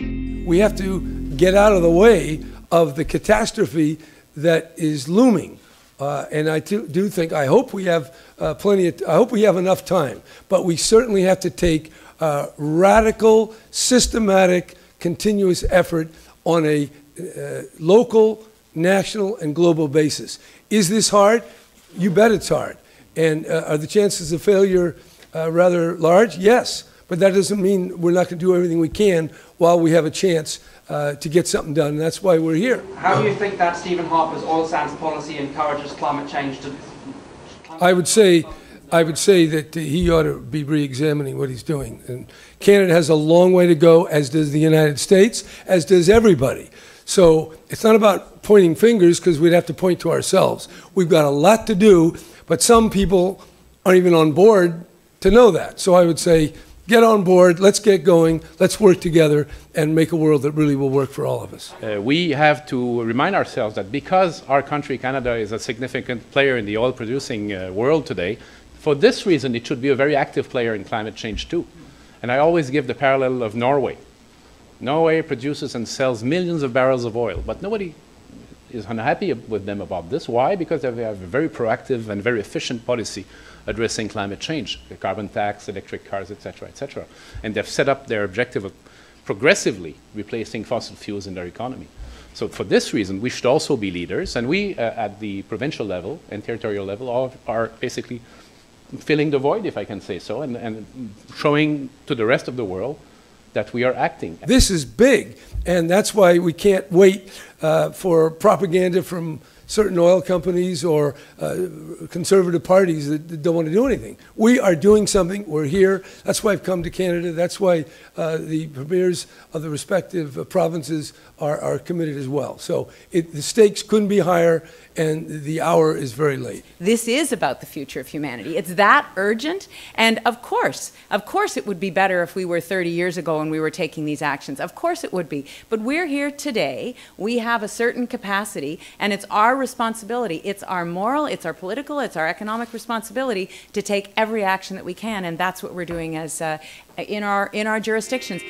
We have to get out of the way of the catastrophe that is looming. And I do think, I hope we have I hope we have enough time, but we certainly have to take radical, systematic, continuous effort on a local, national, and global basis. Is this hard? You bet it's hard. And are the chances of failure rather large? Yes. But that doesn't mean we're not going to do everything we can while we have a chance to get something done. And that's why we're here. How do you think that Stephen Harper's oil sands policy encourages climate change to... I would say that he ought to be re-examining what he's doing. And Canada has a long way to go, as does the United States, as does everybody. So it's not about pointing fingers, because we'd have to point to ourselves. We've got a lot to do, but some people aren't even on board to know that. So I would say, get on board, let's get going, let's work together and make a world that really will work for all of us. We have to remind ourselves that because our country, Canada, is a significant player in the oil-producing world today, for this reason it should be a very active player in climate change too. And I always give the parallel of Norway. Norway produces and sells millions of barrels of oil, but nobody is unhappy with them about this. Why? Because they have a very proactive and very efficient policy addressing climate change, the carbon tax, electric cars, etc., etc. And they've set up their objective of progressively replacing fossil fuels in their economy. So for this reason, we should also be leaders, and we at the provincial level and territorial level are basically filling the void, if I can say so, and showing to the rest of the world that we are acting. This is big, and that's why we can't wait for propaganda from certain oil companies or conservative parties that don't want to do anything. We are doing something. We're here. That's why I've come to Canada. That's why the premiers of the respective provinces are committed as well. So the stakes couldn't be higher, and the hour is very late. This is about the future of humanity. It's that urgent. And of course it would be better if we were 30 years ago and we were taking these actions. Of course it would be. But we're here today. We have a certain capacity, and it's our responsibility. It's our moral, it's our political, it's our economic responsibility to take every action that we can, and that's what we're doing as in our jurisdictions.